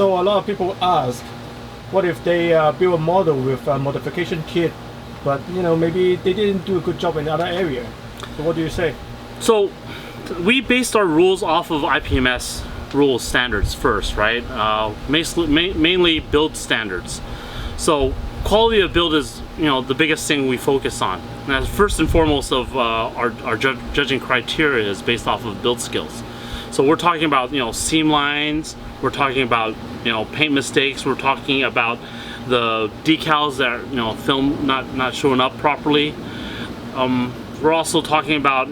So a lot of people ask, what if they build a model with a modification kit, but maybe they didn't do a good job in the other area? So what do you say? So we based our rules off of IPMS rules standards first, right? Mainly build standards. So quality of build is the biggest thing we focus on. And that's first and foremost of our judging criteria is based off of build skills. So we're talking about seam lines, we're talking about paint mistakes, we're talking about the decals that film not showing up properly. We're also talking about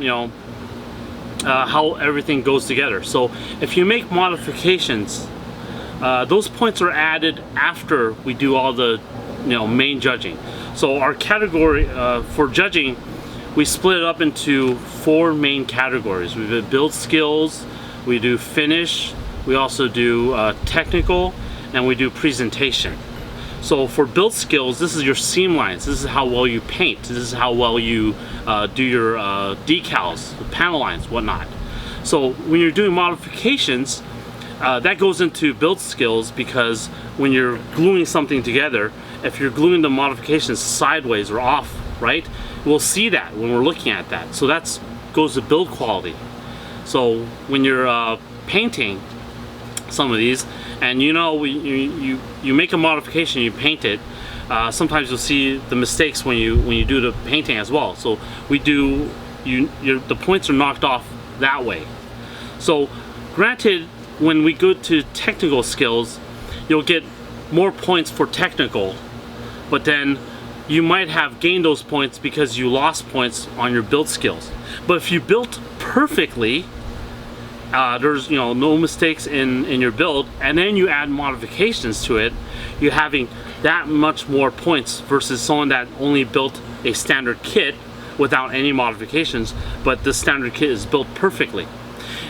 how everything goes together. So if you make modifications, those points are added after we do all the main judging. So our category for judging, we split it up into 4 main categories. We do build skills, we do finish, we also do technical, and we do presentation. So for build skills, this is your seam lines, this is how well you paint, this is how well you do your decals, the panel lines, whatnot. So when you're doing modifications, that goes into build skills, because when you're gluing something together, if you're gluing the modifications sideways or off, right, we'll see that when we're looking at that. So that goes to build quality. So when you're painting some of these, and you make a modification, you paint it, sometimes you'll see the mistakes when you do the painting as well. So the points are knocked off that way. So granted, when we go to technical skills, you'll get more points for technical, but then you might have gained those points because you lost points on your build skills. But if you built perfectly, there's no mistakes in your build, and then you add modifications to it, you're having that much more points versus someone that only built a standard kit without any modifications, but the standard kit is built perfectly.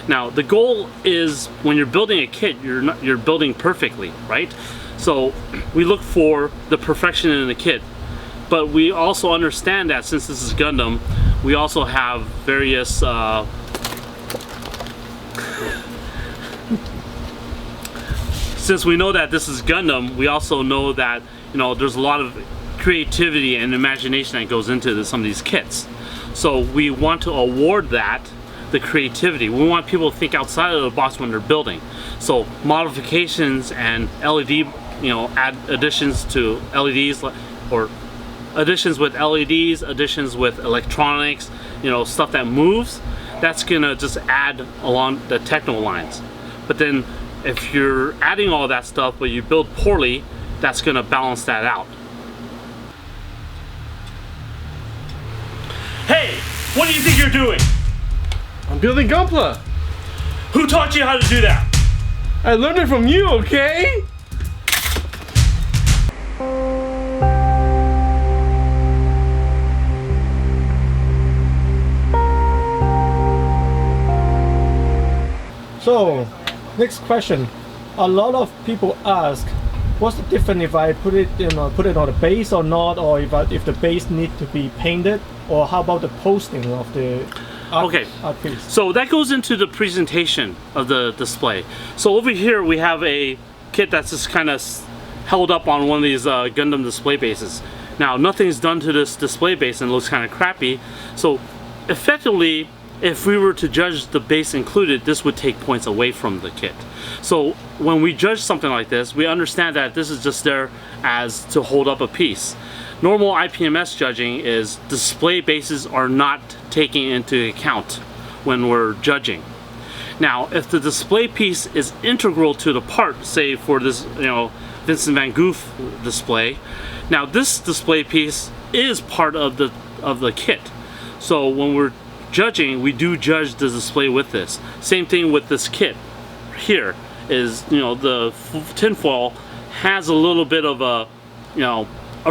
Now the goal is, when you're building a kit, you're building perfectly, right? So we look for the perfection in the kit, but we also understand that since this is Gundam, we also have various since we know that this is Gundam, we also know that there's a lot of creativity and imagination that goes into some of these kits. So we want to award that, the creativity. We want people to think outside of the box when they're building. So modifications and LED, add additions to LEDs, or additions with LEDs, additions with electronics, stuff that moves, that's gonna just add along the technical lines. But then if you're adding all that stuff but you build poorly, that's gonna balance that out. Hey, what do you think you're doing? I'm building Gunpla. Who taught you how to do that? I learned it from you, okay? So, next question. A lot of people ask, what's the difference if I put it on the base or not, or if the base need to be painted, or how about the posting of the art piece? So that goes into the presentation of the display. So over here we have a kit that's just kind of held up on one of these Gundam display bases. Now nothing's done to this display base and it looks kind of crappy. So effectively, if we were to judge the base included, this would take points away from the kit. So when we judge something like this, we understand that this is just there as to hold up a piece. Normal IPMS judging is display bases are not taken into account when we're judging. Now, if the display piece is integral to the part, say for this, Vincent van Gogh display, now this display piece is part of the kit. So when we're judging, we do judge the display with this. Same thing with this kit here is, the tinfoil has a little bit of a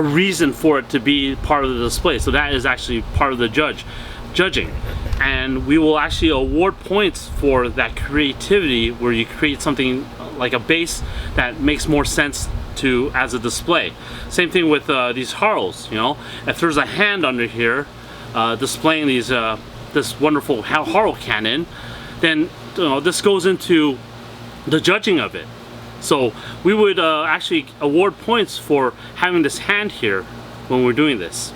reason for it to be part of the display. So that is actually part of the judging. And we will actually award points for that creativity where you create something like a base that makes more sense to as a display. Same thing with these harls, if there's a hand under here displaying these this wonderful harl cannon, then this goes into the judging of it. So we would actually award points for having this hand here when we're doing this.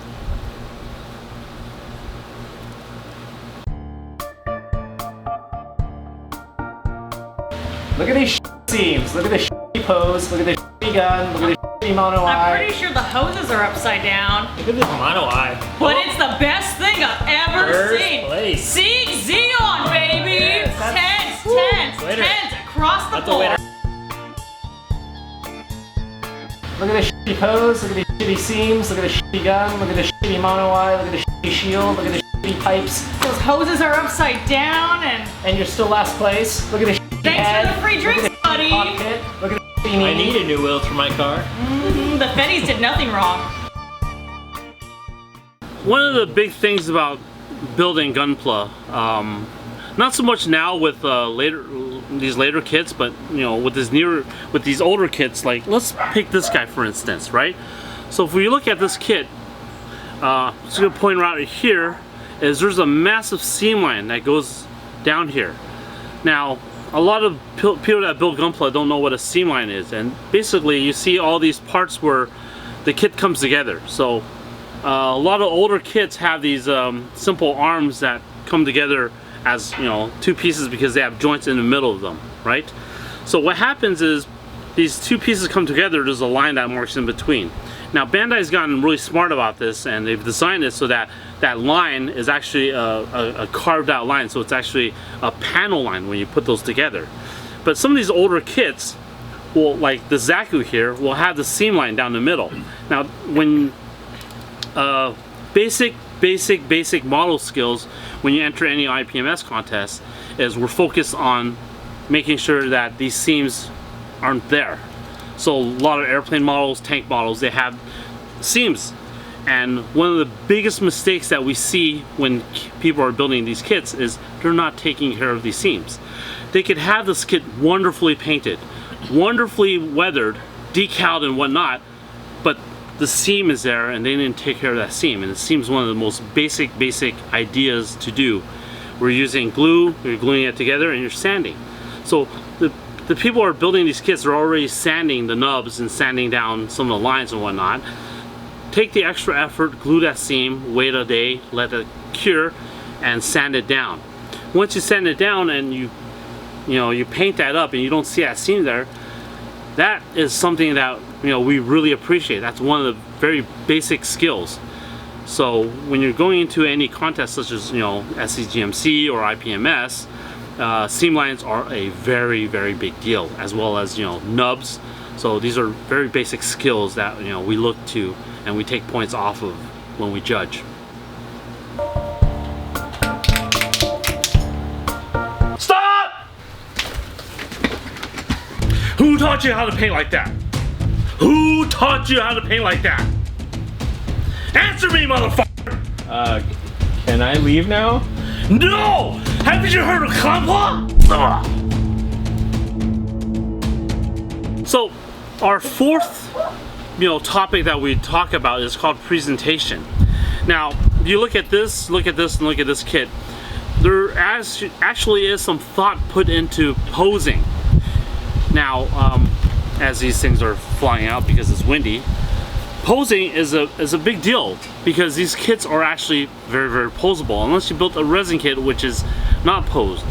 Look at these seams. Look at this pose. Look at this gun. Look at this mono eye. I'm pretty sure the hoses are upside down. Look at this mono eye. But it's the best thing I've ever First seen. place. Sieg Zeon, baby! Yes, Tens across the board. Look at this shitty pose. Look at these shitty seams. Look at this shitty gun. Look at this shitty mono eye. Look at this shitty shield. Look at this shitty pipes. Those hoses are upside down and And you're still last place. Look at this shitty thanks head. for the free drinks, buddy. Cockpit. Look at this shitty knee. I need a new wheel for my car. The Fetties did nothing wrong. One of the big things about building Gunpla, not so much now with these later kits, but you know, with these older kits, like let's pick this guy for instance, right? So if we look at this kit, just gonna point out here is there's a massive seam line that goes down here. Now, a lot of people that build Gunpla don't know what a seam line is, and basically you see all these parts where the kit comes together. So a lot of older kits have these simple arms that come together as, you know, two pieces because they have joints in the middle of them, right? So what happens is these two pieces come together, there's a line that marks in between. Now Bandai's gotten really smart about this, and they've designed it so that that line is actually a carved out line, so it's actually a panel line when you put those together. But some of these older kits will, like the Zaku here, will have the seam line down the middle. Now when basic model skills when you enter any IPMS contest is we're focused on making sure that these seams aren't there. So a lot of airplane models, tank models, they have seams, and one of the biggest mistakes that we see when people are building these kits is they're not taking care of these seams. They could have this kit wonderfully painted, wonderfully weathered, decaled and whatnot, but the seam is there and they didn't take care of that seam. And the seam is one of the most basic ideas to do. We're using glue, you're gluing it together, and you're sanding. So the people who are building these kits are already sanding the nubs and sanding down some of the lines and whatnot. Take the extra effort, glue that seam, wait a day, let it cure, and sand it down. Once you sand it down and you paint that up and you don't see that seam there, that is something that we really appreciate. That's one of the very basic skills. So when you're going into any contest such as SCGMC or IPMS, seam lines are a very big deal, as well as nubs. So these are very basic skills that we look to and we take points off of when we judge. Stop! Who taught you how to paint like that? Who taught you how to paint like that? Answer me, motherfucker! Can I leave now? No! Haven't you heard of Gunpla? So, our fourth, topic that we talk about is called presentation. Now, you look at this, and look at this kit. There actually is some thought put into posing. Now, as these things are flying out because it's windy, posing is a big deal because these kits are actually very posable, unless you built a resin kit which is not posed.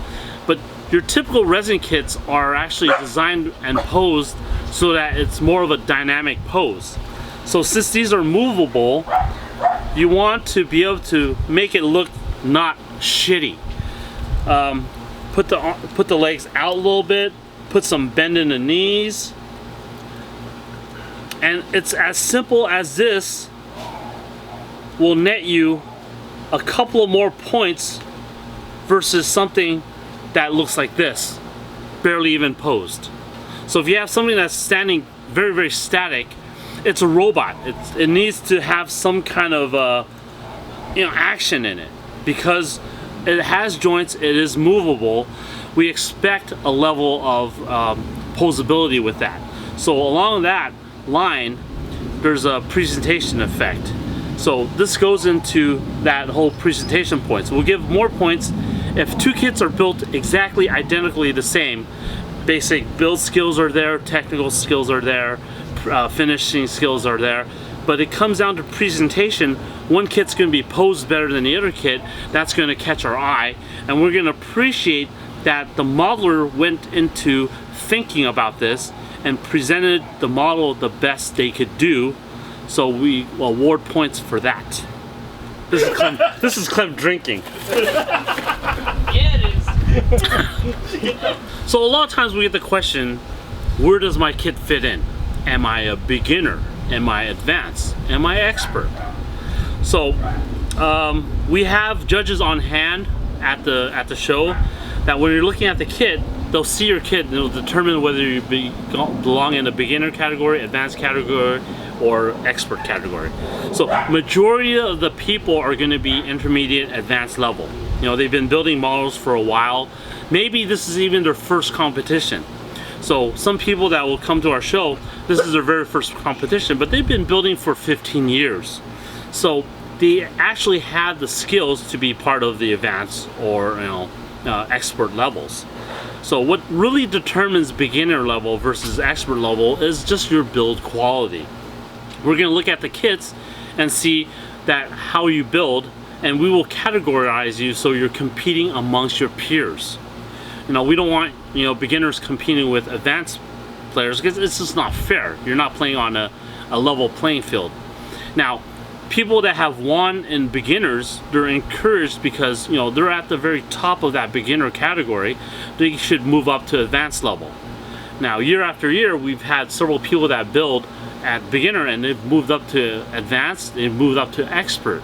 But your typical resin kits are actually designed and posed so that it's more of a dynamic pose. So since these are movable, you want to be able to make it look not shitty. Put the legs out a little bit, put some bend in the knees, and it's as simple as this will net you a couple of more points versus something that looks like this, barely even posed. So if you have something that's standing very static, it's a robot. It needs to have some kind of action in it because it has joints, it is movable. We expect a level of posability with that. So along that line, there's a presentation effect. So this goes into that whole presentation point. So we'll give more points if two kits are built exactly identically the same, basic build skills are there, technical skills are there, finishing skills are there, but it comes down to presentation. One kit's going to be posed better than the other kit. That's going to catch our eye, and we're going to appreciate that the modeler went into thinking about this and presented the model the best they could do, so we award points for that. This is Clem drinking. Yeah, it is. So a lot of times we get the question, where does my kit fit in? Am I a beginner? Am I advanced? Am I expert? So we have judges on hand at the show that when you're looking at the kit, they'll see your kit and it'll determine whether you belong in the beginner category, advanced category, or expert category. So majority of the people are going to be intermediate, advanced level. You know, they've been building models for a while. Maybe this is even their first competition. So some people that will come to our show, this is their very first competition, but they've been building for 15 years. So they actually have the skills to be part of the advanced or expert levels. So what really determines beginner level versus expert level is just your build quality. We're going to look at the kits and see that how you build, and we will categorize you so you're competing amongst your peers. You know, we don't want beginners competing with advanced players because it's just not fair. You're not playing on a level playing field. Now, people that have won in beginners, they're encouraged because they're at the very top of that beginner category. They should move up to advanced level. Now, year after year, we've had several people that build at beginner and they've moved up to advanced, they've moved up to expert.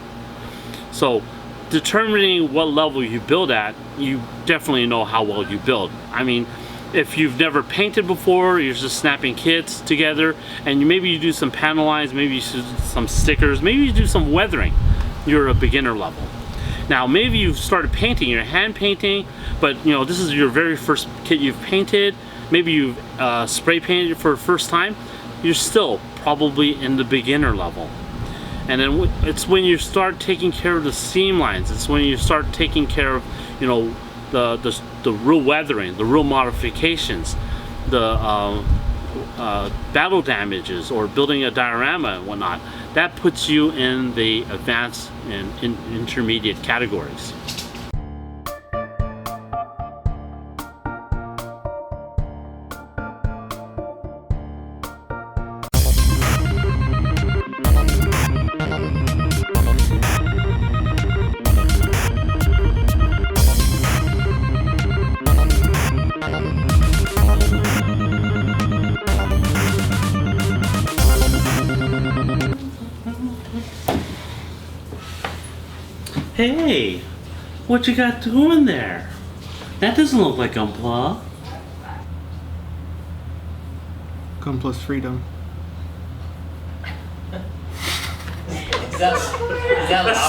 So determining what level you build at, you definitely know how well you build. I mean, if you've never painted before, you're just snapping kits together, and maybe you do some panel lines, maybe you do some stickers, maybe you do some weathering, you're a beginner level. Now maybe you've started painting, you're hand painting, but this is your very first kit you've painted, maybe you've spray painted for the first time, you're still probably in the beginner level. And then it's when you start taking care of the seam lines, it's when you start taking care of the real weathering, the real modifications, the battle damages, or building a diorama and whatnot. That puts you in the advanced and intermediate categories. Hey, what you got doing there? That doesn't look like Gunpla. Gun plus freedom. Is that